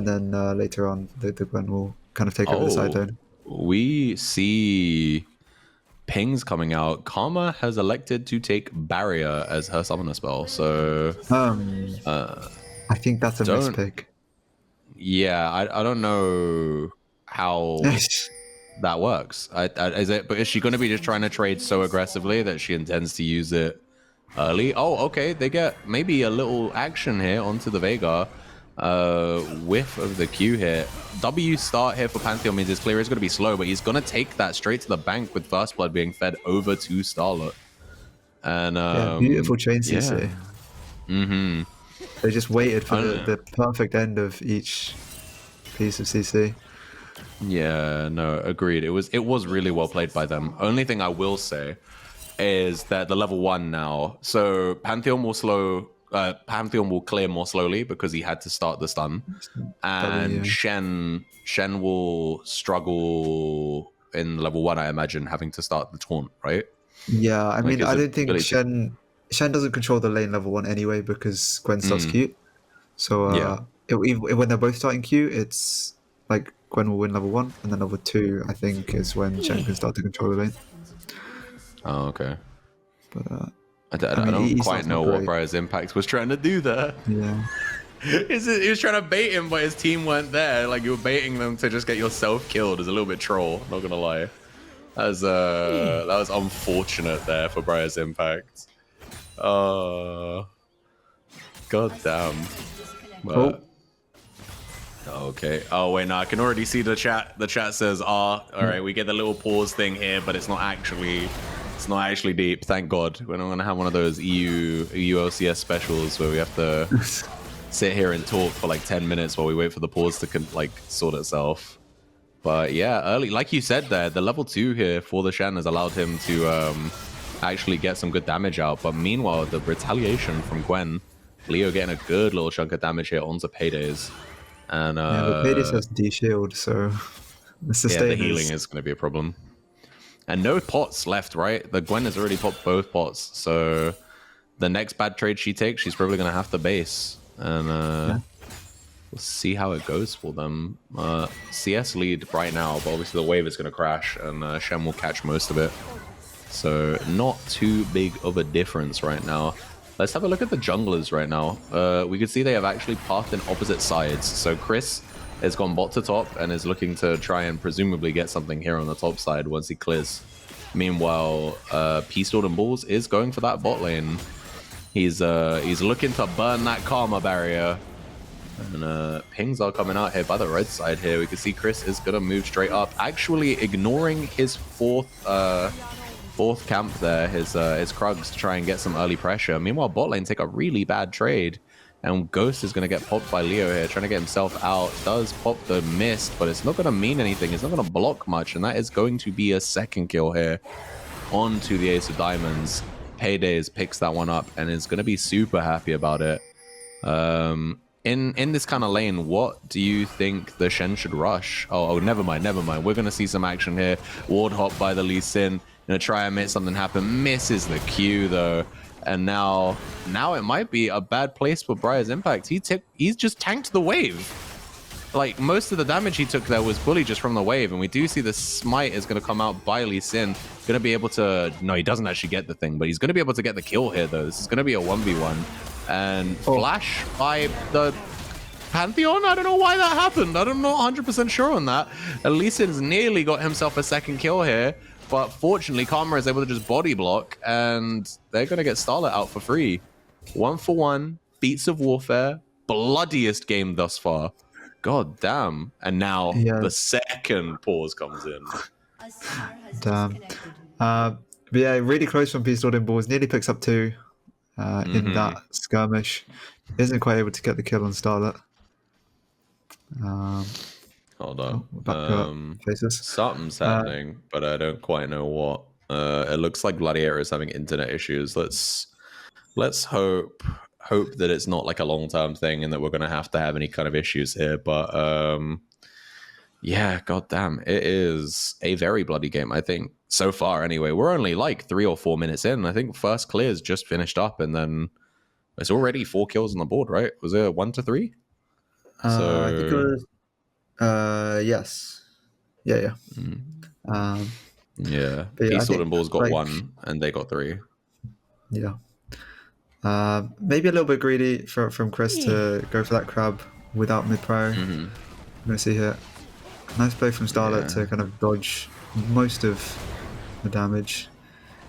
and then later on the Gwen will kind of take over the side Oh, lane. we see pings coming out. Karma has elected to take Barrier as her summoner spell, so I think that's a don't. mispick. Yeah, I don't know how that works. But is she going to be just trying to trade so aggressively that she intends to use it early? Oh, okay. They get maybe a little action here onto the Veigar. Whiff of the Q here. W start here for Pantheon means his clear is going to be slow, but he's going to take that straight to the bank with First Blood being fed over to Starlet. And Yeah, beautiful chain CC. yeah. Mm-hmm. They just waited for the perfect end of each piece of CC. Yeah, no, agreed. It was really well played by them. Only thing I will say is that the level 1 now, so Pantheon will clear more slowly because he had to start the stun, and Shen will struggle in level 1, I imagine, having to start the taunt, right? Yeah, I mean, I don't think Shen doesn't control the lane level 1 anyway because Gwen starts Q. So when they're both starting Q, it's like Gwen will win level 1, and then level 2, I think, is when Shen can start to control the lane. Oh, okay. But I don't quite know what Briar's Impact was trying to do there. Yeah. He was trying to bait him, but his team weren't there. Like, you were baiting them to just get yourself killed. Is a little bit troll, not gonna lie. That was unfortunate there for Briar's Impact. God damn. But, okay. Oh wait, no, I can already see the chat. The chat says, all right, we get the little pause thing here, but it's not actually deep. Thank God. We're not gonna have one of those EU LCS specials where we have to sit here and talk for like 10 minutes while we wait for the pause to sort itself. But yeah, early, like you said there, the level 2 here for the Shen has allowed him to actually get some good damage out. But meanwhile, the retaliation from Gwen, Leo getting a good little chunk of damage here onto Paydays. And yeah, but Paydays has D-Shield, so the healing is going to be a problem. And no pots left, right? The Gwen has already popped both pots, so the next bad trade she takes, she's probably going to have to base. And we'll see how it goes for them. CS lead right now, but obviously the wave is going to crash, and Shen will catch most of it. So not too big of a difference right now. Let's have a look at the junglers right now. We can see they have actually pathed in opposite sides. So Chris has gone bot to top and is looking to try and presumably get something here on the top side once he clears. Meanwhile, Peacefield and Bulls is going for that bot lane. He's looking to burn that Karma barrier. And pings are coming out here by the red side here. We can see Chris is going to move straight up, actually ignoring his fourth camp there, his Krugs, to try and get some early pressure. Meanwhile, bot lane take a really bad trade, and Ghost is going to get popped by Leo here, trying to get himself out. Does pop the mist, but it's not going to mean anything. It's not going to block much, and that is going to be a second kill here onto the Ace of Diamonds. Paydays picks that one up and is going to be super happy about it. In this kind of lane, what do you think the Shen should rush? Oh, never mind. We're going to see some action here. Ward hop by the Lee Sin. Going to try and make something happen. Misses the Q, though. And now it might be a bad place for Briar's Impact. He's just tanked the wave. Like, most of the damage he took there was fully just from the wave. And we do see the smite is going to come out by Lee Sin. Going to be able to... No, he doesn't actually get the thing, but he's going to be able to get the kill here, though. This is going to be a 1v1. And flash by the Pantheon? I don't know why that happened. I'm not 100% sure on that. Lee Sin's nearly got himself a second kill here. But fortunately, Karma is able to just body block, and they're going to get Starlet out for free. 1-for-1, Beats of Warfare, bloodiest game thus far. God damn. And now the second pause comes in. Damn. But yeah, really close from Peacefield and Balls. Nearly picks up 2 in that skirmish. Isn't quite able to get the kill on Starlet. Hold on. Something's happening, but I don't quite know what. It looks like Gladiator is having internet issues. Let's hope that it's not like a long-term thing and that we're going to have any kind of issues here. But yeah, goddamn, it is a very bloody game, I think. So far, anyway. We're only like 3 or 4 minutes in. I think first clear's just finished up, and then it's already 4 kills on the board, right? Was it 1 to 3? I think it was. Yes. Yeah. Yeah. But yeah, I Peace Sword think and Balls got like 1, and they got 3. yeah. Maybe a little bit greedy from Chris to go for that crab without mid prior. I'm gonna see here. Nice play from Starlet to kind of dodge most of the damage.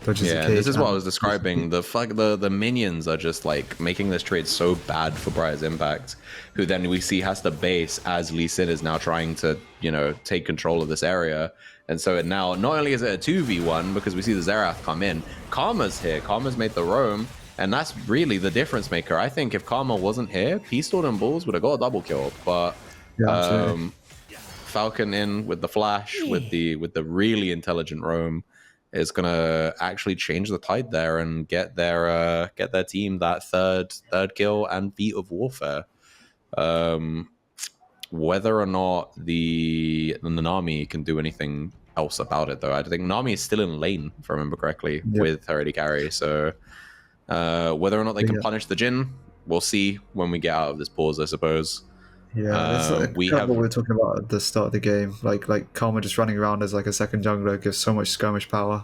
Dodges the Yeah, this cage is what I and was describing. The minions are just like making this trade so bad for Briar's Impact, who then we see has to base as Lee Sin is now trying to, you know, take control of this area. And so it now, not only is it a 2v1 because we see the Zerath come in, Karma's here. Karma's made the roam, and that's really the difference maker. I think if Karma wasn't here, Peace Sword and Bulls would have got a double kill. But yeah, absolutely. Falcon in with the flash, with the really intelligent roam, is gonna actually change the tide there and get their team that third kill and feat of warfare. Whether or not the Nami can do anything else about it, though, I think Nami is still in lane, if I remember correctly, Yep. with her AD carry. So whether or not they can punish the Jhin, we'll see when we get out of this pause, I suppose. Yeah, it's like we kind of have what we were talking about at the start of the game. Like Karma just running around as like a second jungler gives so much skirmish power,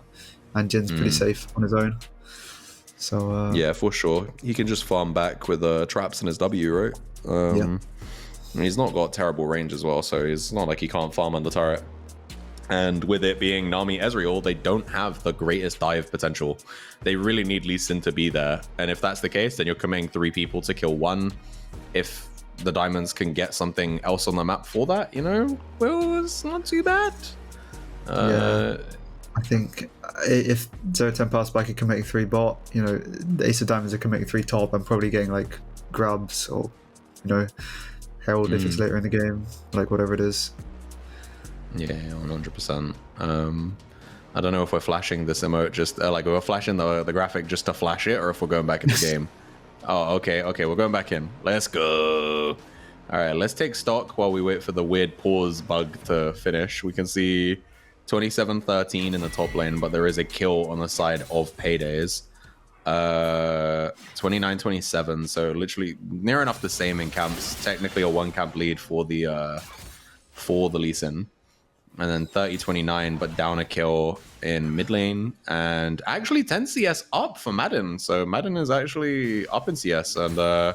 and Jin's pretty safe on his own. So yeah, for sure, he can just farm back with traps in his W, right? yeah. He's not got terrible range as well, so it's not like he can't farm under turret. And with it being Nami Ezreal, they don't have the greatest dive potential. They really need Lee Sin to be there. And if that's the case, then you're committing 3 people to kill 1. If the diamonds can get something else on the map for that, you know, well, it's not too bad. Yeah. I think if 0-10 Powerspike are committing 3 bot, you know, the Ace of Diamonds are committing 3 top and probably getting like grabs or, you know, Herald if it's later in the game, like whatever it is. Yeah, 100%. I don't know if we're flashing this emote just like we're flashing the graphic just to flash it, or if we're going back in the game. Oh, okay, we're going back in. Let's go. All right, let's take stock while we wait for the weird pause bug to finish. We can see 27-13 in the top lane, but there is a kill on the side of Paydays. 29-27, so literally near enough the same in camps. Technically a 1 camp lead for the Lee Sin. And then 30-29, but down a kill in mid lane. And actually 10 CS up for Madden. So Madden is actually up in CS. And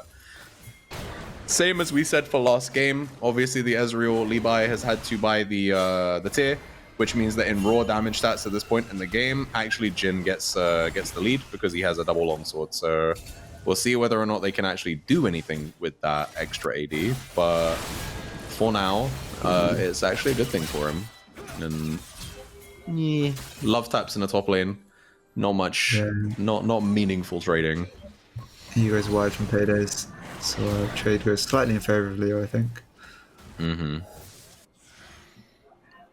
same as we said for last game, obviously the Ezreal Levi has had to buy the tier, which means that in raw damage stats at this point in the game, actually Jhin gets the lead because he has a double longsword. So we'll see whether or not they can actually do anything with that extra AD. But for now, it's actually a good thing for him. And yeah, love taps in the top lane. Not much, not meaningful trading. He goes wide from Paydays, so trade goes slightly in favor of Leo, I think.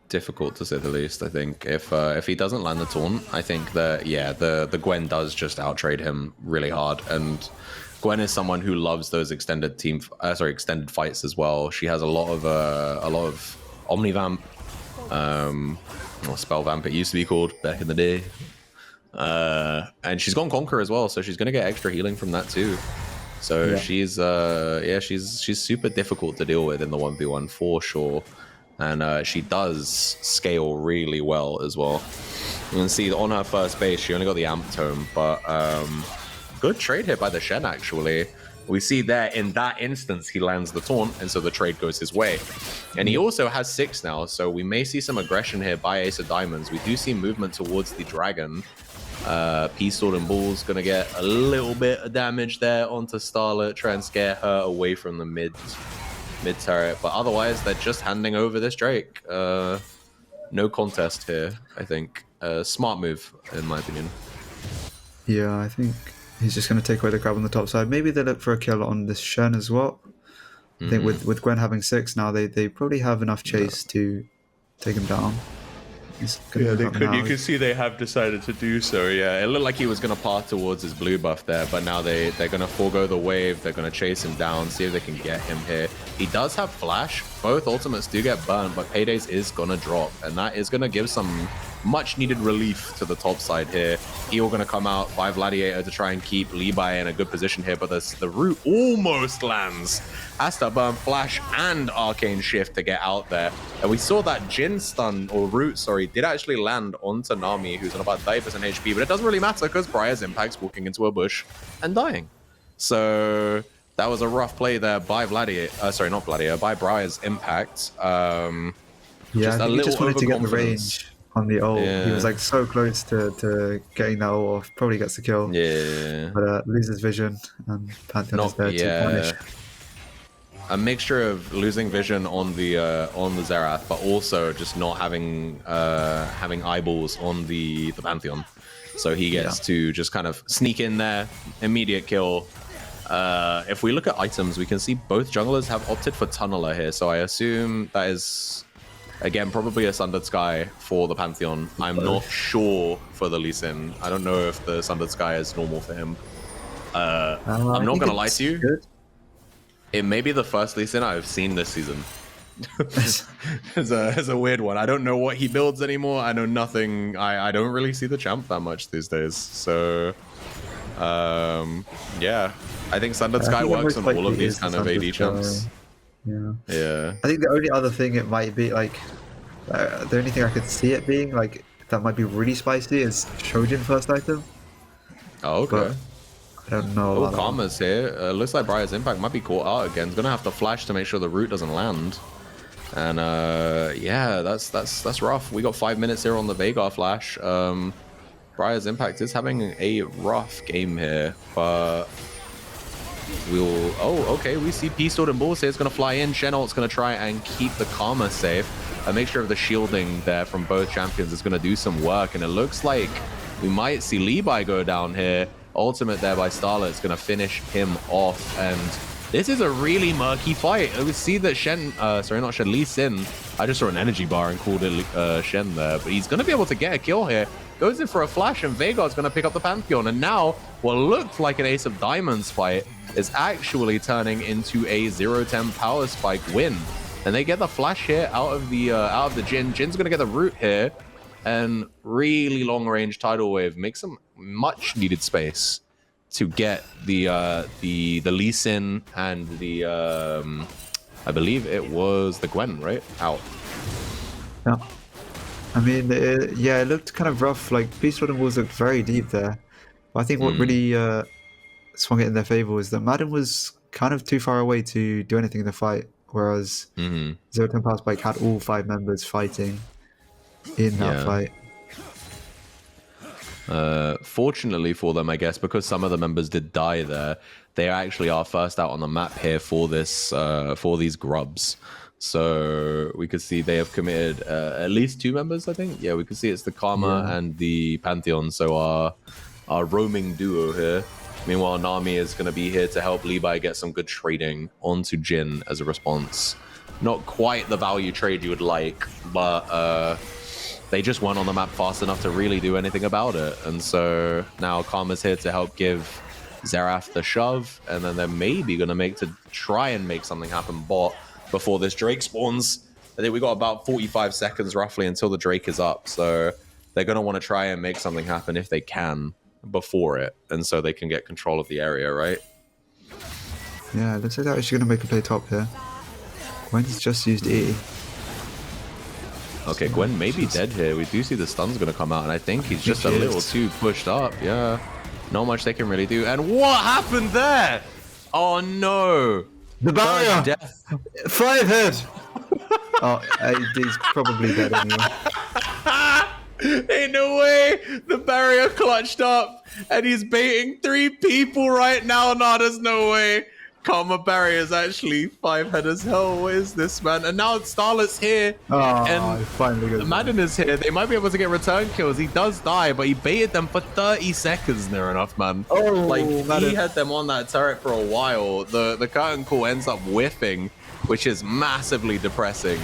Difficult to say the least. I think if he doesn't land the taunt, I think that the Gwen does just outtrade him really hard. And Gwen is someone who loves those extended fights as well. She has a lot of Omnivamp, or Spell Vamp it used to be called back in the day. And she's got Conquer as well, so she's gonna get extra healing from that too. So she's super difficult to deal with in the 1v1 for sure. And she does scale really well as well. You can see that on her first base, she only got the Amp Tome, but good trade here by the Shen, actually. We see there in that instance, he lands the taunt, and so the trade goes his way. And he also has 6 now, so we may see some aggression here by Ace of Diamonds. We do see movement towards the dragon. Peace Sword and Bull's gonna get a little bit of damage there onto Starlet, try and scare her away from the mid turret, but otherwise they're just handing over this Drake. No contest here, I think. Smart move, in my opinion. Yeah, I think he's just going to take away the grab on the top side. Maybe they look for a kill on this Shen as well. I think with Gwen having 6 now, they probably have enough chase to take him down. Yeah, they could. You can see they have decided to do so. Yeah, it looked like he was going to path towards his blue buff there, but now they're going to forego the wave. They're going to chase him down, see if they can get him here. He does have flash. Both ultimates do get burned, but Paydays is going to drop, and that is going to give some much needed relief to the top side here. Eel going to come out by Gladiator to try and keep Levi in a good position here, but the root almost lands. Has to burn Flash and Arcane Shift to get out there. And we saw that Jin stun, or root, sorry, did actually land onto Nami, who's on about 30% HP, but it doesn't really matter because Briar's Impact's walking into a bush and dying. So that was a rough play there by Gladiator, sorry, not Gladiator, by Briar's Impact. Yeah, I think he just wanted to get the range on the ult. Yeah. He was like so close to getting that ult off. Probably gets the kill. Yeah. But loses vision, and Pantheon is there to punish. A mixture of losing vision on the Xerath, but also just not having eyeballs on the Pantheon. So he gets to just kind of sneak in there, immediate kill. If we look at items, we can see both junglers have opted for Tunneler here. So I assume that is, again, probably a Sundered Sky for the Pantheon. I'm not sure for the Lee Sin. I don't know if the Sundered Sky is normal for him. I'm not going to lie to you. Good. It may be the first Lee Sin I've seen this season. It's a weird one. I don't know what he builds anymore. I know nothing. I don't really see the champ that much these days. So, yeah. I think Sundered Sky works on all of these kind of AD champs. Yeah. I think the only other thing it might be, like, the only thing I could see it being, like, that might be really spicy is Shojin first item. Oh, okay. But I don't know. Oh, Karma's here. Looks like Briar's Impact might be caught out again. He's gonna have to flash to make sure the root doesn't land. And yeah, that's rough. We got 5 minutes here on the Veigar flash. Briar's Impact is having a rough game here, but we'll... Oh, okay, we see Peace Sword and Balls here. It's going to fly in. Shenolt's going to try and keep the Karma safe. A mixture of the shielding there from both champions is going to do some work, and it looks like we might see Levi go down here. Ultimate there by Starlet is going to finish him off, and this is a really murky fight. We see that Lee Sin. I just saw an energy bar and called it Shen there, but he's going to be able to get a kill here. Goes in for a flash, and Veigar's going to pick up the Pantheon. And now, what looked like an Ace of Diamonds fight is actually turning into a 0-10 Powerspike win. And they get the flash here out of the Jin. Jin's going to get the root here, and really long range tidal wave makes some much needed space to get the Lee Sin and the I believe it was the Gwen, right, out. Yeah. I mean, it looked kind of rough. Like, Peace Sword and Balls looked very deep there. But I think what really swung it in their favor was that Madden was kind of too far away to do anything in the fight, whereas 0-10 Powerspike had all 5 members fighting in that fight. Fortunately for them, I guess, because some of the members did die there, they actually are first out on the map here for this for these grubs. So we could see they have committed at least 2 members, I think. Yeah, we can see it's the Karma and the Pantheon, so our roaming duo here. Meanwhile, Nami is going to be here to help Levi get some good trading onto Jin as a response. Not quite the value trade you would like, but they just weren't on the map fast enough to really do anything about it. And so now Karma's here to help give Xerath the shove, and then they're maybe going to try and make something happen bot before this Drake spawns. I think we got about 45 seconds roughly until the Drake is up, so they're going to want to try and make something happen if they can before it, and so they can get control of the area, right? Yeah, looks like they're actually going to make a play top here. Gwen's just used E. Okay, Gwen may be dead here. We do see the stun's going to come out, and I think he's just a little too pushed up. Yeah, not much they can really do. And what happened there? Oh no! The barrier! 5 head! Oh, he's probably dead anyway. Ain't no way! The barrier clutched up, and he's baiting 3 people right now. No, there's no way. Karma barrier is actually 5 head as hell. What is this, man? And now Starlet's here, and finally Madden is here. They might be able to get return kills. He does die, but he baited them for 30 seconds near enough, man. Oh, like, Madden. he had them on that turret for a while. The curtain call ends up whiffing, which is massively depressing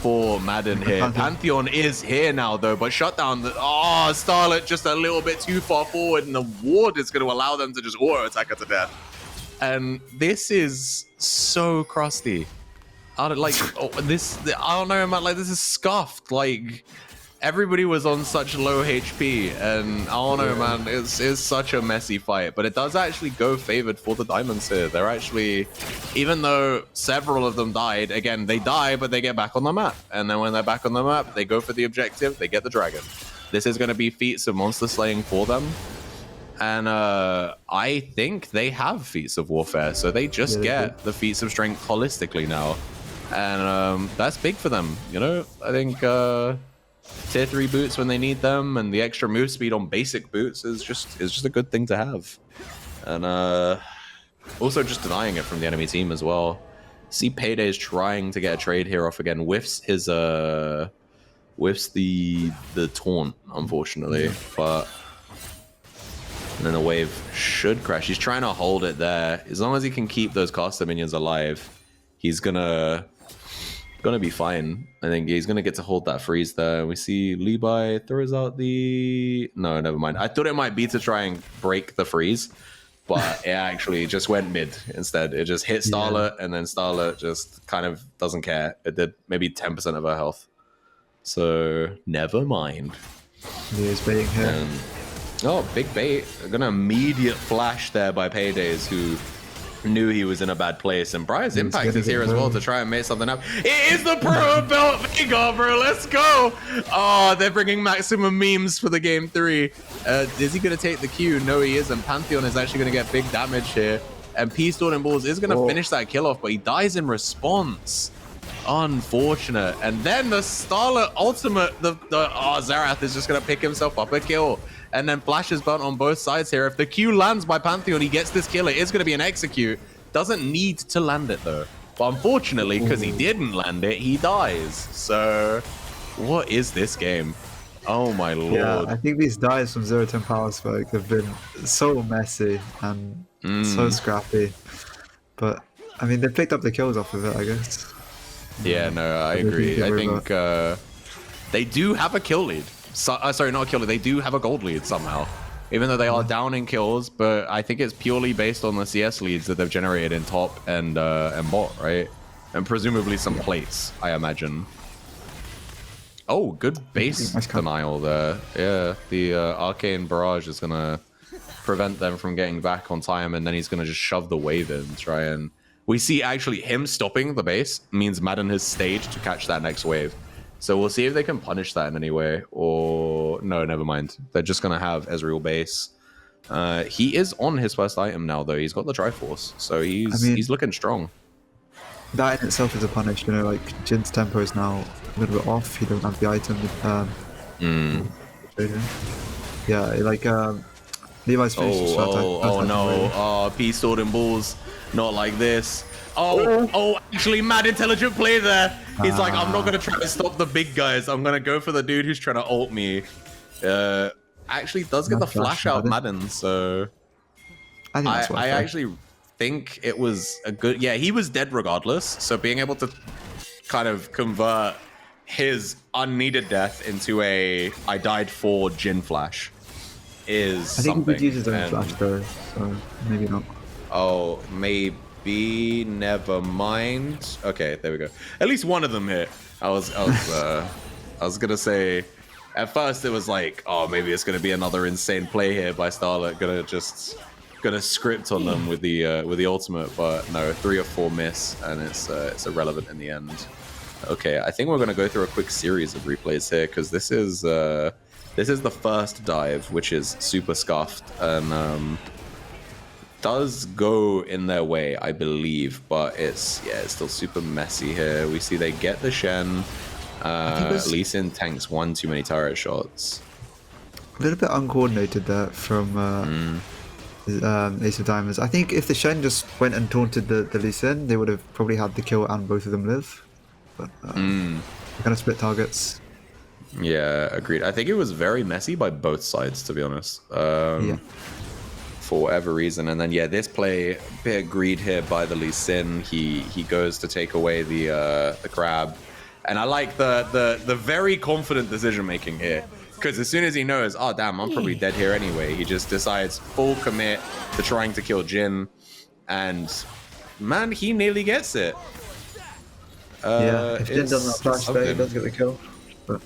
for Madden here. Pantheon is here now, though, but Shutdown, Starlet just a little bit too far forward, and the ward is going to allow them to just auto-attack her to death. And this is so crusty. I don't know, man. Like, this is scuffed. Like, everybody was on such low HP, and I don't know, man, it's such a messy fight, but it does actually go favored for the Diamonds here. They're actually, even though several of them died, again, they die, but they get back on the map, and then when they're back on the map, they go for the objective, they get the dragon. This is going to be feats of monster slaying for them, and I think they have feats of warfare, so they just get the feats of strength holistically now, and that's big for them, you know? I think tier 3 boots when they need them, and the extra move speed on basic boots is just a good thing to have. And also just denying it from the enemy team as well. See Payday's trying to get a trade here off again. Whiffs his whiffs the taunt, unfortunately. But and then the wave should crash. He's trying to hold it there. As long as he can keep those caster minions alive, he's gonna be fine. I think he's gonna get to hold that freeze there. We see Levi throws out the... No, never mind. I thought it might be to try and break the freeze, but it actually just went mid instead. It just hit Starlet, and then Starlet just kind of doesn't care. It did maybe 10% of her health. So, never mind. He's baiting here. And, oh, big bait. Gonna immediate flash there by Paydays, who knew he was in a bad place, and Briar's impact is here as well to try and make something up. It is the pro belt Vega, bro. Let's go. Oh, they're bringing maximum memes for the game 3. Is he going to take the Q? No, he isn't. Pantheon is actually going to get big damage here, and Peace Dawn and Balls is going to finish that kill off, but he dies in response. Unfortunate. And then the Starlet ultimate, Xerath is just going to pick himself up a kill. And then Flash is burnt on both sides here. If the Q lands by Pantheon, he gets this kill. It is going to be an execute. Doesn't need to land it, though. But unfortunately, because he didn't land it, he dies. So, what is this game? Oh, my lord. Yeah, I think these dives from 0-10 Powerspike have been so messy and so scrappy. But, I mean, they picked up the kills off of it, I guess. Yeah, no, I agree. I think they do have a kill lead. Sorry, not a kill lead. They do have a gold lead somehow, even though they are down in kills. But I think it's purely based on the CS leads that they've generated in top and bot, right? And presumably some plates, I imagine. Oh, good base denial there. Yeah, the Arcane Barrage is gonna prevent them from getting back on time, and then he's gonna just shove the wave in, try and... We see actually him stopping the base means Madden has stayed to catch that next wave. So we'll see if they can punish that in any way, or... No, never mind. They're just going to have Ezreal base. He is on his first item now, though. He's got the Triforce, so he's looking strong. That in itself is a punish, you know, like, Jin's tempo is now a little bit off. He doesn't have the item. Yeah, like, Levi's finished. Oh no. Oh, Peace Sword and Balls. Not like this. Oh, actually, mad intelligent play there. He's like, I'm not going to try to stop the big guys. I'm going to go for the dude who's trying to ult me. Actually does get the flash out Madden, so... I actually think it was a good... Yeah, he was dead regardless, so being able to kind of convert his unneeded death into a I died for Jin flash is something. I think he could use his own flash though, so maybe not. Oh, maybe. Never mind. Okay, there we go. At least one of them hit. I was gonna say. At first, it was like, oh, maybe it's gonna be another insane play here by Starlet. Gonna script on them with the ultimate, but no, 3 or 4 miss, and it's irrelevant in the end. Okay, I think we're gonna go through a quick series of replays here because this is the first dive, which is super scuffed and does go in their way, I believe, but it's still super messy here. We see they get the Shen. Lee Sin tanks one too many turret shots. A little bit uncoordinated there from Ace of Diamonds. I think if the Shen just went and taunted the Lee Sin, they would have probably had the kill and both of them live. But kind of split targets. Yeah, agreed. I think it was very messy by both sides, to be honest. Yeah. For whatever reason, and then this play, a bit of greed here by the Lee Sin. He goes to take away the crab, and I like the very confident decision making here, because as soon as he knows, oh damn, I'm probably dead here anyway, he just decides full commit to trying to kill Jin, and man, he nearly gets it. If Jin doesn't have flashback, he does get the kill. But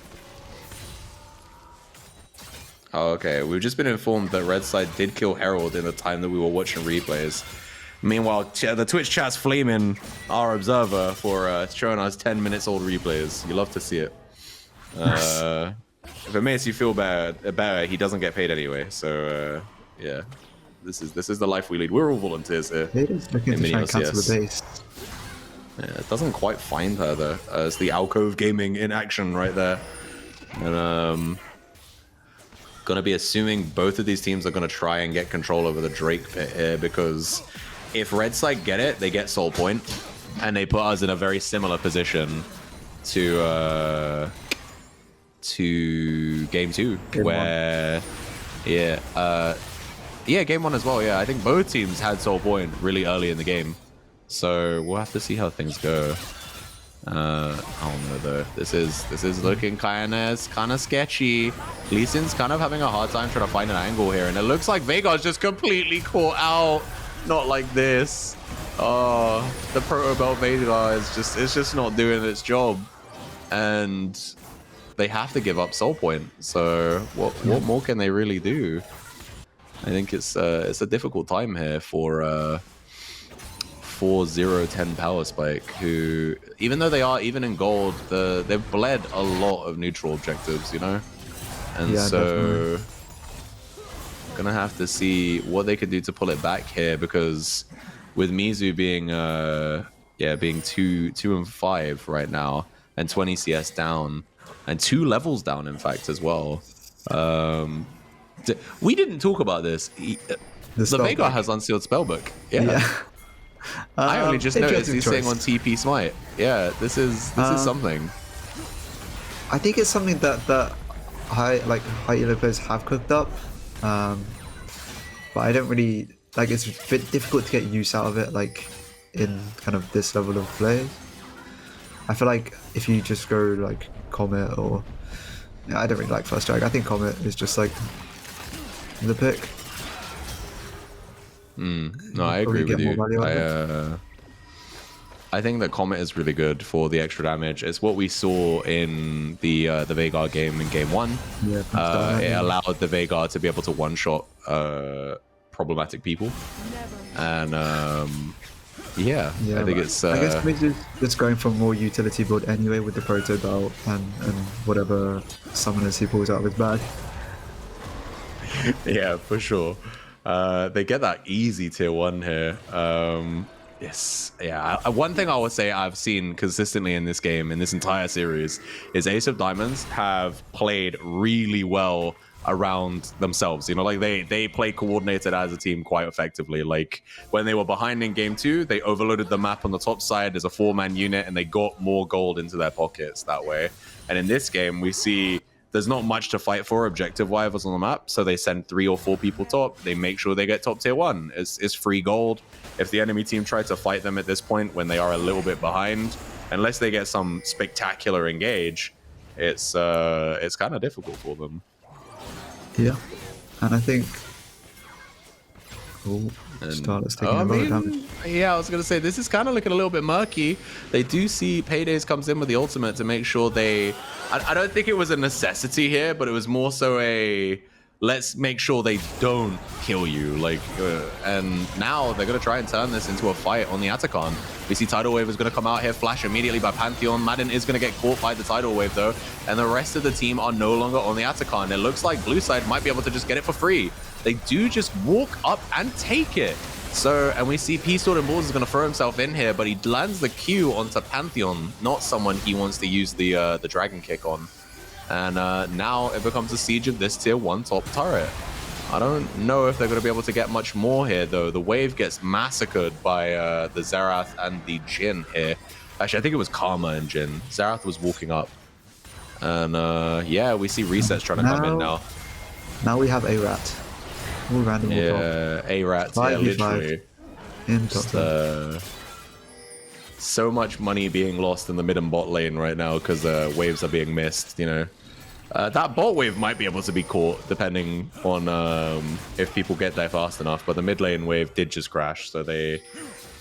Oh, okay. We've just been informed that Red Side did kill Herald in the time that we were watching replays. Meanwhile, the Twitch chat's flaming our observer for showing us 10 minutes old replays. You love to see it. If it makes you feel better, he doesn't get paid anyway. So yeah, this is the life we lead. We're all volunteers here. It is looking to try and cancel the base. Yeah, it doesn't quite find her though. It's the Alcove Gaming in action right there. And gonna be assuming both of these teams are gonna try and get control over the Drake pit here, because if Red Side get it, they get Soul Point, and they put us in a very similar position to game 2, where game 1 as well. Yeah, I think both teams had Soul Point really early in the game, so we'll have to see how things go. I don't know though. This is looking kind of sketchy. Lee Sin's kind of having a hard time trying to find an angle here, and it looks like Veigar's just completely caught out. Not like this. Oh, the Proto Belt Veigar is just not doing its job, and they have to give up Soul Point. So what more can they really do? I think it's a difficult time here for 0-10 Powerspike, who, even though they are even in gold, they've bled a lot of neutral objectives, you know? And yeah, so definitely. Gonna have to see what they could do to pull it back here, because with Mizu being being 2 and 5 right now, and 20 CS down, and 2 levels down in fact as well. We didn't talk about this. The Veigar has unsealed spellbook. Yeah. I only just noticed he's saying on TP Smite. Yeah, this is something. I think it's something that high elo players have cooked up, but I don't really like. It's a bit difficult to get use out of it, like in kind of this level of play. I feel like if you just go like Comet or I don't really like First Strike. I think Comet is just like the pick. No, I agree with you. I think that Comet is really good for the extra damage. It's what we saw in the Veigar game in game 1. Yeah, it allowed the Veigar to be able to one-shot problematic people. And I think it's... I guess maybe it's going for more utility build anyway with the Proto Belt and whatever summoners he pulls out of his bag. Yeah, for sure. They get that easy tier 1 here. Yes, yeah. One thing I would say I've seen consistently in this game, in this entire series, is Ace of Diamonds have played really well around themselves. You know, like they play coordinated as a team quite effectively. Like when they were behind in game 2, they overloaded the map on the top side as a 4-man unit, and they got more gold into their pockets that way. And in this game, we see there's not much to fight for objective-wise on the map, so they send 3 or 4 people top. They make sure they get top tier 1. It's free gold. If the enemy team try to fight them at this point when they are a little bit behind, unless they get some spectacular engage, it's kind of difficult for them. Yeah, and I think... Starlet's taking a lot of damage. Yeah, I was going to say, this is kind of looking a little bit murky. They do see Paydays comes in with the ultimate to make sure they... I don't think it was a necessity here, but it was more so a... Let's make sure they don't kill you. And now they're going to try and turn this into a fight on the Atacon. We see Tidal Wave is going to come out here, flash immediately by Pantheon. Madden is going to get caught by the Tidal Wave, though. And the rest of the team are no longer on the Atacon. It looks like Blue Side might be able to just get it for free. They do just walk up and take it. So, and we see P-Sword and Balls is going to throw himself in here, but he lands the Q onto Pantheon, not someone he wants to use the Dragon Kick on. And now it becomes a siege of this tier 1 top turret. I don't know if they're going to be able to get much more here, though. The wave gets massacred by the Xerath and the Jhin here. Actually, I think it was Karma and Jhin. Xerath was walking up. And yeah, we see resets trying to come in now. Now we have A-Rat. All random. Yeah, A-Rat. Yeah, literally. Just, so much money being lost in the mid and bot lane right now because waves are being missed, you know. That bot wave might be able to be caught depending on if people get there fast enough, but the mid lane wave did just crash, so they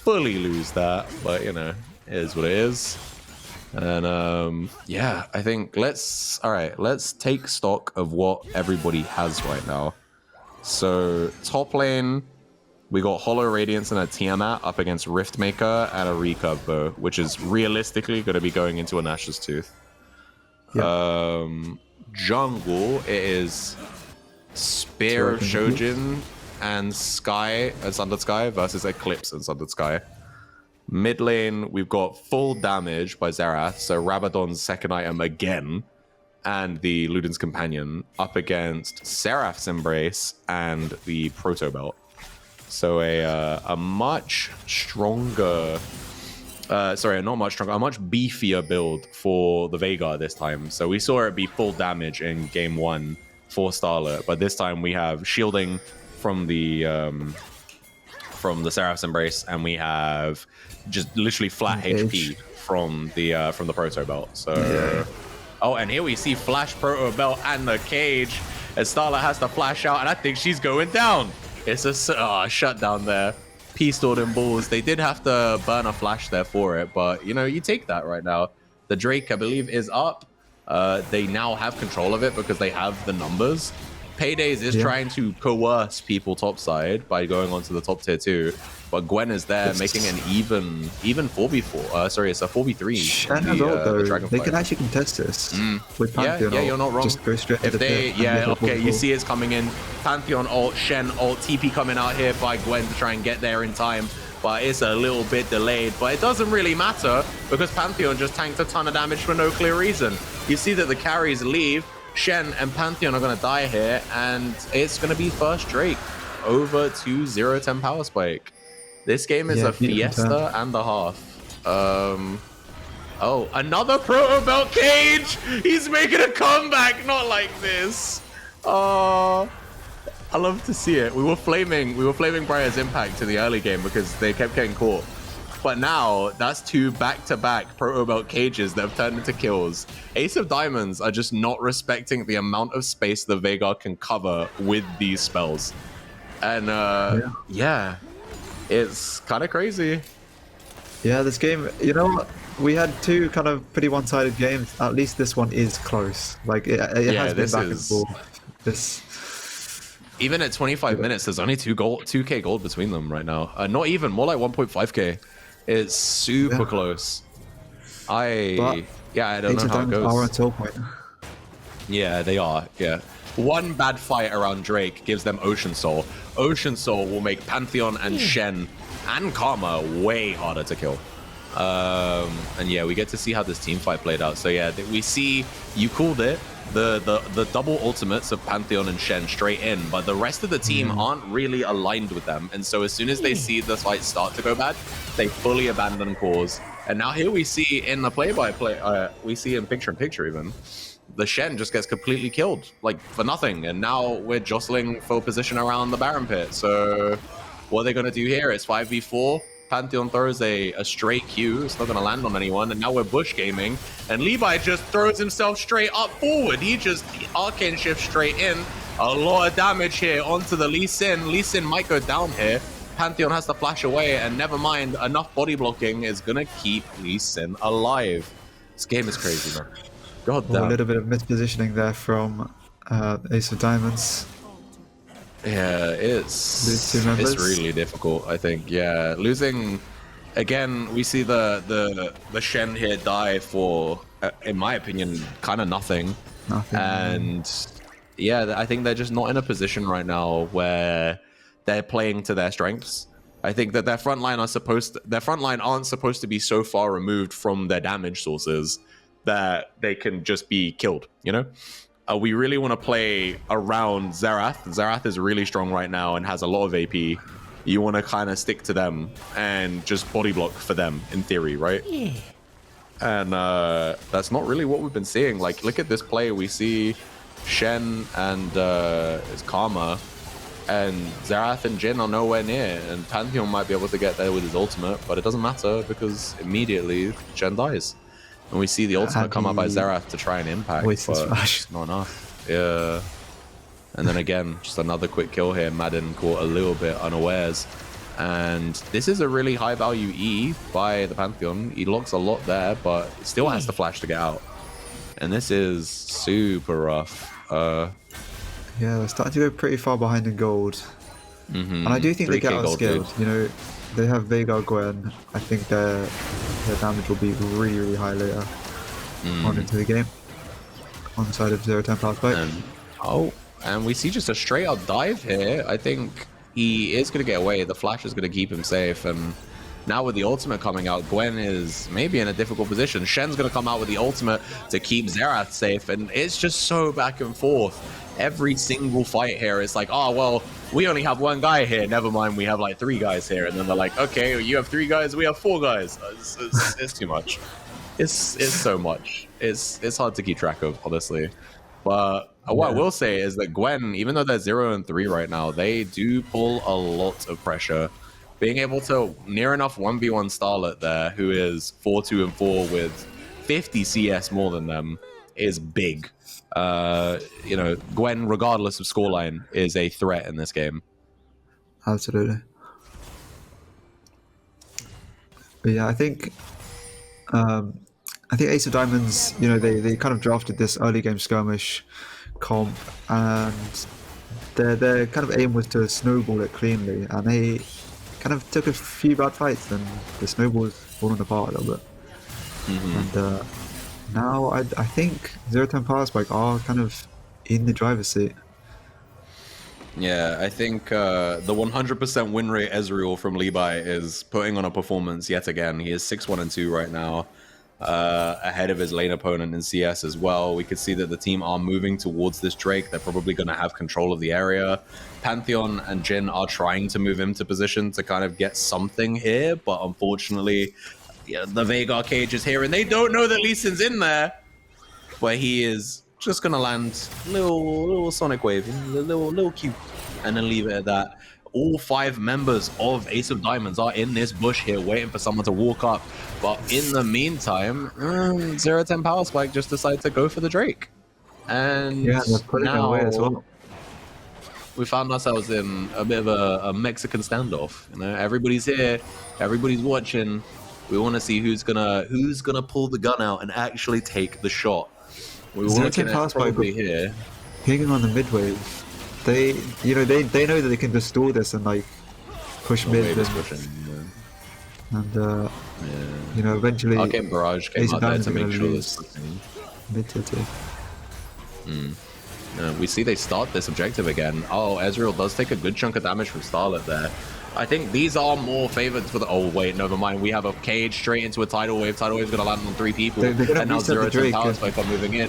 fully lose that, but you know, it is what it is. And yeah, I think let's take stock of what everybody has right now. So top lane, we got Hollow Radiance and a Tiamat up against Riftmaker and a Recurve Bow, which is realistically going to be going into a Nash's Tooth. Yep. Jungle, it is Spear of Shojin and Sky and Sundered Sky versus Eclipse and Sundered Sky. Mid lane, we've got full damage by Xerath, so Rabadon's second item again, and the Luden's Companion up against Seraph's Embrace and the Proto Belt. So a much stronger, not much stronger, a much beefier build for the Veigar this time. So we saw it be full damage in game 1 for Starlet, but this time we have shielding from the Seraph's Embrace, and we have just literally flat HP from the Proto Belt. So, oh, and here we see Flash Proto Belt and the cage, and Starlet has to flash out, and I think she's going down. It's a shutdown there. P-stored in balls. They did have to burn a flash there for it, but you know, you take that right now. The Drake, I believe, is up. They now have control of it because they have the numbers. Paydays is trying to coerce people topside by going on to the top tier 2, but Gwen is there making an even 4v4. Sorry, it's a 4v3. Shen has ult though. They can actually contest this with Pantheon. Yeah, you're not wrong. Just go straight if they, you see it's coming in. Pantheon ult, Shen ult, TP coming out here by Gwen to try and get there in time, but it's a little bit delayed. But it doesn't really matter because Pantheon just tanked a ton of damage for no clear reason. You see that the carries leave. Shen and Pantheon are going to die here, and it's going to be first Drake over to 0-10 Powerspike. This game is a fiesta and a half. Oh, another Proto Belt cage! He's making a comeback, not like this. Oh, I love to see it. We were flaming Briar's impact to the early game because they kept getting caught. But now, that's 2 back-to-back Proto Belt cages that have turned into kills. Ace of Diamonds are just not respecting the amount of space the Veigar can cover with these spells. And, yeah, it's kind of crazy. Yeah, this game, you know what? We had 2 kind of pretty one-sided games. At least this one is close. Like, it has been back and forth. Even at 25 minutes, there's only 2k gold between them right now. Not even, more like 1.5k. It's super close. I don't know how it goes. Are until point. Yeah, they are. Yeah. One bad fight around Drake gives them Ocean Soul. Ocean Soul will make Pantheon and Shen and Karma way harder to kill. And yeah, we get to see how this team fight played out. So yeah, we see, you called it, the double ultimates of Pantheon and Shen straight in, but the rest of the team aren't really aligned with them. And so as soon as they see the fight start to go bad, they fully abandon cause. And now here we see in the play-by-play, we see in picture-in-picture even, the Shen just gets completely killed, like for nothing. And now we're jostling for position around the Baron pit. So what are they going to do here? It's 5v4. Pantheon throws a straight Q. It's not going to land on anyone. And now we're bush gaming. And Levi just throws himself straight up forward. He just arcane shifts straight in. A lot of damage here onto the Lee Sin. Lee Sin might go down here. Pantheon has to flash away. And never mind, enough body blocking is going to keep Lee Sin alive. This game is crazy, man. God damn. A little bit of mispositioning there from Ace of Diamonds. Yeah, it's really difficult, I think. Yeah, losing again, we see the Shen here die for, in my opinion, kind of nothing. And yeah, I think they're just not in a position right now where they're playing to their strengths. I think that their front line aren't supposed to be so far removed from their damage sources that they can just be killed, you know? We really want to play around Xerath. Xerath is really strong right now and has a lot of AP. You want to kind of stick to them and just body block for them, in theory, right? Yeah. And that's not really what we've been seeing. Like, look at this play. We see Shen and his Karma, and Xerath and Jhin are nowhere near. And Pantheon might be able to get there with his ultimate, but it doesn't matter because immediately Shen dies. And we see the ultimate come up by Xerath to try and impact, but it's not enough. Yeah. And then again, just another quick kill here. Madden caught a little bit unawares. And this is a really high value E by the Pantheon. He locks a lot there, but still has to flash to get out. And this is super rough. Yeah, they're starting to go pretty far behind in gold. And I do think they get outscared. You know, they have Veigar Gwen. I think their damage will be really, really high later on into the game. On the side of 0-10 Powerspike. And we see just a straight up dive here. I think he is going to get away. The flash is going to keep him safe. And now with the ultimate coming out, Gwen is maybe in a difficult position. Shen's going to come out with the ultimate to keep Xerath safe. And it's just so back and forth. Every single fight here is like, oh, well, we only have one guy here. Never mind, we have like 3 guys here. And then they're like, okay, you have 3 guys, we have 4 guys. It's too much. It's so much. It's hard to keep track of, honestly. But what I will say is that Gwen, even though they're 0 and 3 right now, they do pull a lot of pressure. Being able to near enough 1v1 Starlet there, who is 4-2 and 4 with 50 CS more than them, is big. You know, Gwen, regardless of scoreline, is a threat in this game. Absolutely. But yeah, I think Ace of Diamonds, you know, they kind of drafted this early game skirmish comp, and their kind of aim was to snowball it cleanly, and they kind of took a few bad fights, and the snowball's fallen apart a little bit. And now I think 0-10 Powerspike are kind of in the driver's seat. Yeah, I think the 100% win rate Ezreal from Levi is putting on a performance yet again. He is 6-1 and 2 right now, ahead of his lane opponent in CS as well. We could see that the team are moving towards this Drake. They're probably going to have control of the area. Pantheon and Jhin are trying to move into position to kind of get something here, but unfortunately, yeah, the Veigar cage is here, and they don't know that Lee Sin's in there, but he is just gonna land little Sonic Wave, little cute, and then leave it at that. All 5 members of Ace of Diamonds are in this bush here, waiting for someone to walk up. But in the meantime, 0-10 Powerspike just decided to go for the Drake, and yeah, they're putting it away as well. We found ourselves in a bit of a Mexican standoff. You know, everybody's here, everybody's watching. We want to see who's gonna pull the gun out and actually take the shot. We were looking at probably here, picking on the mid wave. They know that they can just stall this and like push mid and you know, eventually. Okay, Barrage came out there to make sure this mid to 2. We see they start this objective again. Oh, Ezreal does take a good chunk of damage from Starlet there. I think these are more favored for the... Oh, wait, never mind. We have a cage straight into a Tidal Wave. Tidal Wave's going to land on 3 people. And now 0-10 Powerspike are moving in.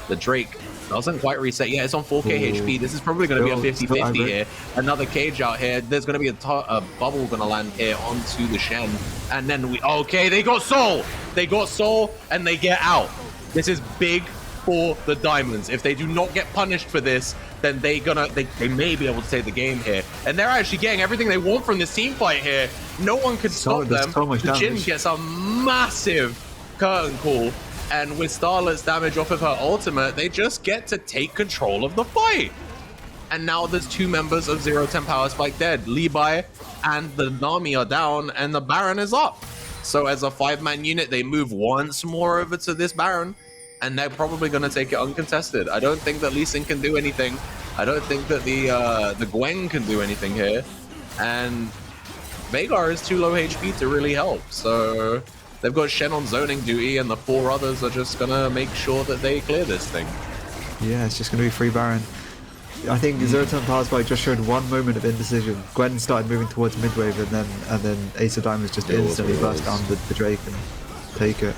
The Drake doesn't quite reset yet. It's on 4k HP. This is probably going to be a 50-50 here. Another cage out here. There's going to be a bubble going to land here onto the Shen. And then we... Okay, they got Soul! They got Soul, and they get out. This is big for the Diamonds. If they do not get punished for this, then they may be able to take the game here. And they're actually getting everything they want from this team fight here. No one can stop them. Jhin gets a massive curtain call, and with Starlet's damage off of her ultimate, they just get to take control of the fight. And now there's 2 members of 0-10 Powerspike dead. Levi and the Nami are down, and the Baron is up. So as a 5-man unit, they move once more over to this Baron, and they're probably going to take it uncontested. I don't think that Lee Sin can do anything. I don't think that the Gwen can do anything here. And Veigar is too low HP to really help. So they've got Shen on zoning duty, and the 4 others are just going to make sure that they clear this thing. Yeah, it's just going to be free Baron. I think 0-10 Powerspike just showed one moment of indecision. Gwen started moving towards midwave, and then Ace of Diamonds just instantly burst down the Drake and take it.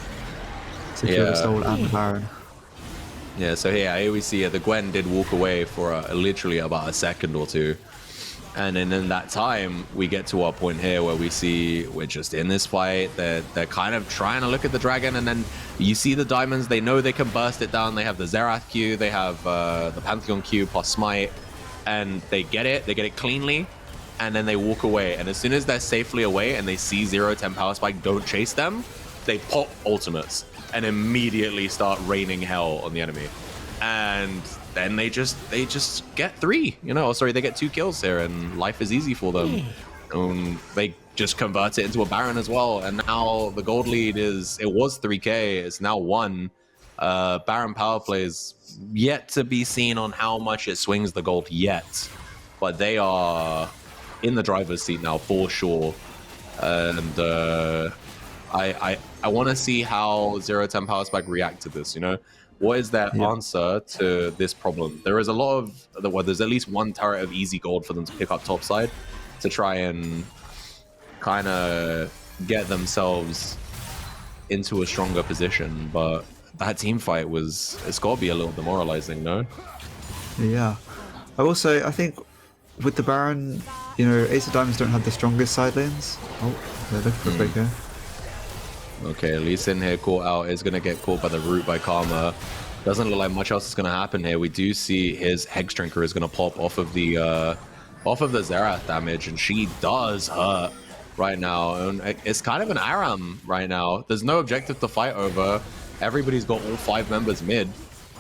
Secure the Soul and the Baron. Yeah, so here we see the Gwen did walk away for literally about a second or 2. And then in that time, we get to our point here where we see we're just in this fight. They're kind of trying to look at the dragon, and then you see the Diamonds. They know they can burst it down. They have the Xerath Q. They have the Pantheon Q plus Smite. And they get it. They get it cleanly. And then they walk away. And as soon as they're safely away and they see 0-10 Powerspike don't chase them, they pop ultimates and immediately start raining hell on the enemy. And then they just get 3, you know, sorry, they get 2 kills here, and life is easy for them. and they just convert it into a Baron as well. And now the gold lead is, it was 3K, it's now 1. Baron power play is yet to be seen on how much it swings the gold yet, but they are in the driver's seat now for sure. And I want to see how 0-10 Powerspike react to this. You know, what is their answer to this problem? There is a lot of, well, there's at least one turret of easy gold for them to pick up topside to try and kind of get themselves into a stronger position. But that team fight was, it's got to be a little demoralizing, no? Yeah. I will say, I think with the Baron, you know, Ace of Diamonds don't have the strongest side lanes. Oh, they're looking for a break here. Okay, Lee Sin here caught out, is going to get caught by the root by Karma. Doesn't look like much else is going to happen here. We do see his Hex Drinker is going to pop off of the Xerath damage, and she does hurt right now. And it's kind of an ARAM right now. There's no objective to fight over. Everybody's got all 5 members mid.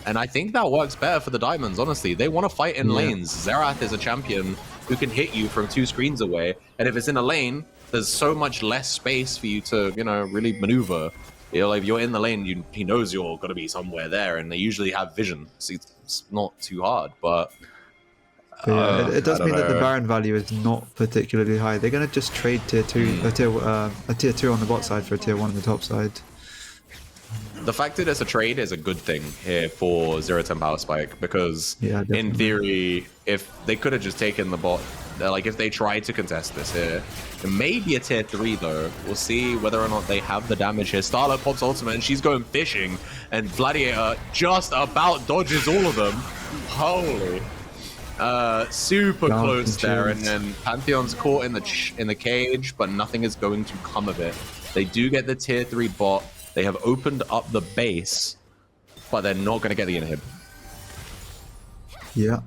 And I think that works better for the Diamonds, honestly. They want to fight in lanes. Xerath is a champion who can hit you from 2 screens away. And if it's in a lane, there's so much less space for you to, you know, really maneuver. You know, like if you're in the lane, he knows you're going to be somewhere there, and they usually have vision. So it's not too hard, but... yeah, it does mean that the Baron value is not particularly high. They're going to just trade tier 2, a tier 2 on the bot side for a tier 1 on the top side. The fact that it's a trade is a good thing here for 0-10 Powerspike, because in theory, if they could have just taken the bot, like if they tried to contest this here, it may be a tier 3 though. We'll see whether or not they have the damage here. Starlight pops ultimate and she's going fishing, and Gladiator just about dodges all of them. Holy. Super close there, and then Pantheon's caught in the cage, but nothing is going to come of it. They do get the tier 3 bot. They have opened up the base, but they're not going to get the inhib. Yeah.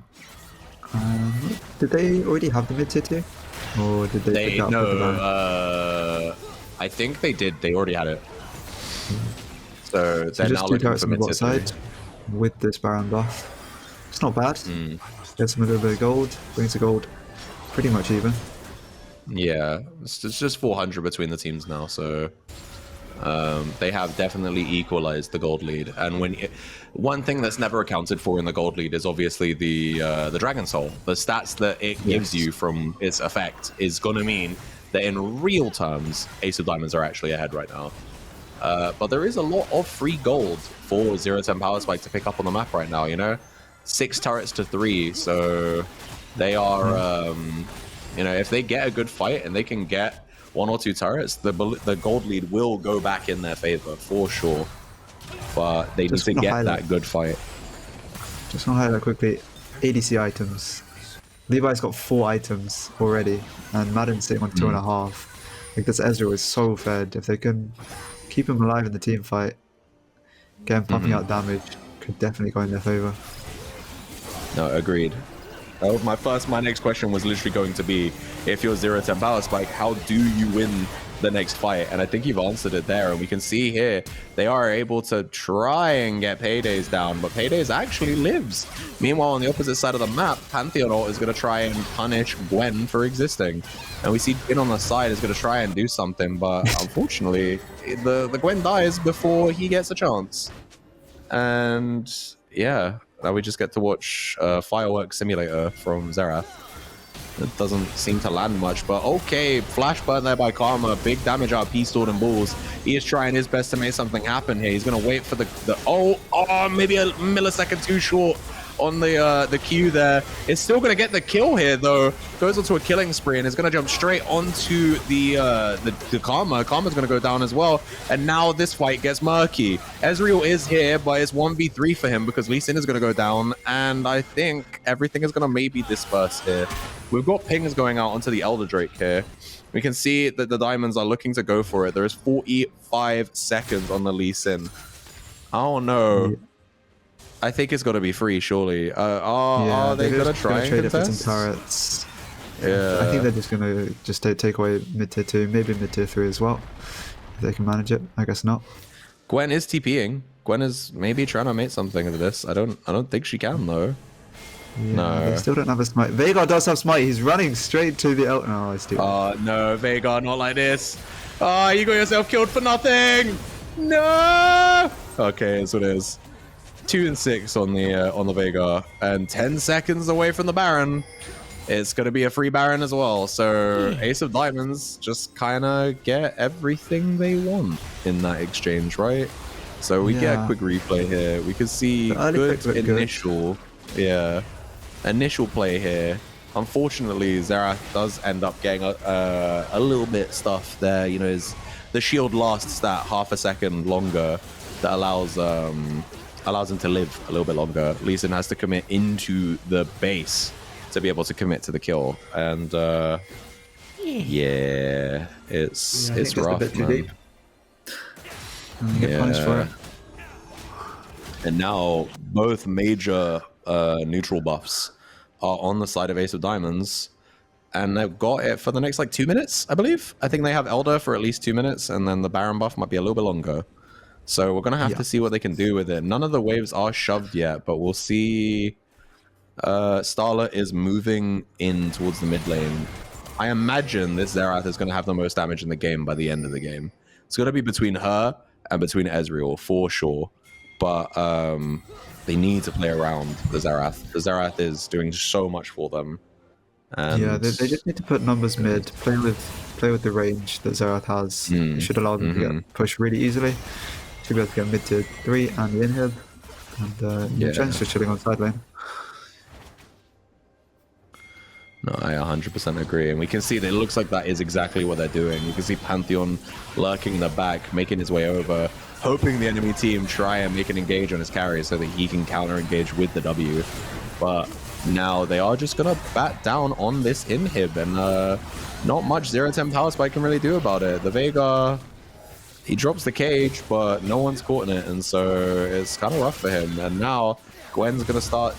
Did they already have the mid tier 2? Or did they pick up no, I think they did. They already had it. So they're now looking for mid tier 3. With this Baron buff. It's not bad. Gets them a little bit of gold, brings the gold pretty much even. Yeah, it's just 400 between the teams now, so... they have definitely equalized the gold lead, and one thing that's never accounted for in the gold lead is obviously the Dragon Soul. The stats that it gives you from its effect is going to mean that in real terms, Ace of Diamonds are actually ahead right now. But there is a lot of free gold for 0-10 Powerspike to pick up on the map right now, you know? 6 turrets to 3, so they are, you know, if they get a good fight and they can get 1 or 2 turrets, the gold lead will go back in their favor for sure. But they need to get that good fight. Just want to highlight quickly, ADC items. Levi's got 4 items already, and Madden's sitting on 2.5. Like, this Ezreal is so fed. If they can keep him alive in the team fight, get him pumping out damage, could definitely go in their favor. No, agreed. My next question was literally going to be, if you're 0-10 Powerspike, how do you win the next fight? And I think you've answered it there, and we can see here they are able to try and get Paydays down, but Paydays actually lives. Meanwhile, on the opposite side of the map, Pantheon is going to try and punish Gwen for existing, and we see Jin on the side is going to try and do something, but unfortunately the Gwen dies before he gets a chance. And yeah, now we just get to watch Fireworks Simulator from Xerath. It doesn't seem to land much, but okay, flash burn there by Karma, big damage out of P-Stored and Balls. He is trying his best to make something happen here. He's going to wait for the maybe a millisecond too short on the Q there. It's still going to get the kill here though. Goes onto a killing spree and is going to jump straight onto the Karma. Karma's going to go down as well, and now this fight gets murky. Ezreal is here, but it's 1v3 for him because Lee Sin is going to go down, and I think everything is going to maybe disperse here. We've got pings going out onto the Elder Drake here. We can see that the Diamonds are looking to go for it. There is 45 seconds on the Lee Sin. I don't know. I think it's got to be free, surely. Are they going to try and trade it for contest? some turrets? Yeah. I think they're just going to take away mid tier 2, maybe mid tier 3 as well. If they can manage it, I guess not. Gwen is TPing. Gwen is maybe trying to make something of this. I don't think she can though. Yeah, No. they still don't have a smite. Veigar does have smite. He's running straight to the El. No, it's too late. Oh, no, Veigar, not like this. Oh, you got yourself killed for nothing. No. Okay, that's what it is. 2 and 6 on the Veigar, and 10 seconds away from the Baron. It's going to be a free Baron as well. So Ace of Diamonds just kind of get everything they want in that exchange, right? So we get a quick replay here. We can see good initial, initial play here. Unfortunately, Xerath does end up getting a little bit stuff there. You know, the shield lasts that half a second longer that allows him to live a little bit longer. Lee Sin has to commit into the base to be able to commit to the kill, and yeah, it's rough, man. Get punished for it. And now both major neutral buffs are on the side of Ace of Diamonds, and they've got it for the next like 2 minutes, I believe. I think they have Elder for at least 2 minutes, and then the Baron buff might be a little bit longer. So we're gonna have to see what they can do with it. None of the waves are shoved yet, but we'll see. Starla is moving in towards the mid lane. I imagine this Xerath is going to have the most damage in the game by the end of the game. It's going to be between her and between Ezreal, for sure. But they need to play around the Xerath. The Xerath is doing so much for them. And yeah, they just need to put numbers mid, play with the range that Xerath has. It should allow them to get pushed really easily. Should be able to get mid to 3 and the inhib. And Jen's just chilling on side lane. No, I 100% agree. And we can see that it looks like that is exactly what they're doing. You can see Pantheon lurking in the back, making his way over, hoping the enemy team try and make an engage on his carry so that he can counter-engage with the W. But now they are just going to bat down on this inhib, and not much 0-10 Powerspike can really do about it. The Veigar, he drops the cage, but no one's caught in it, and so it's kind of rough for him. And now Gwen's going to start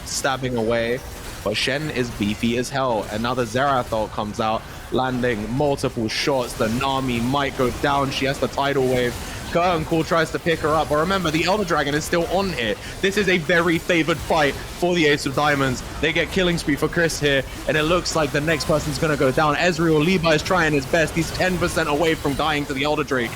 stabbing away. But Shen is beefy as hell, and now the Xerath ult comes out, landing multiple shots. The Nami might go down. She has the tidal wave. Curtain Call tries to pick her up, but remember, the Elder Dragon is still on here. This is a very favored fight for the Ace of Diamonds. They get killing spree for Chris here, and it looks like the next person's going to go down. Ezreal, Levi is trying his best. He's 10% away from dying to the Elder Drake,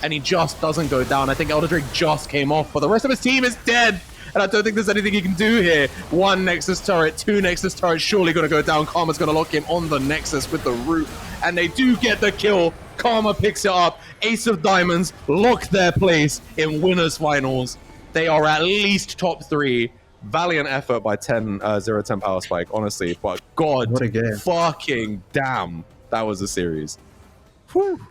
and he just doesn't go down. I think Elder Drake just came off, but the rest of his team is dead. And I don't think there's anything he can do here. 1 Nexus turret, 2 Nexus turrets, surely going to go down. Karma's going to lock him on the Nexus with the root. And they do get the kill. Karma picks it up. Ace of Diamonds lock their place in winners finals. They are at least top 3. Valiant effort by 0-10 Powerspike, honestly. But God, what a game. Fucking damn, that was a series. Whew.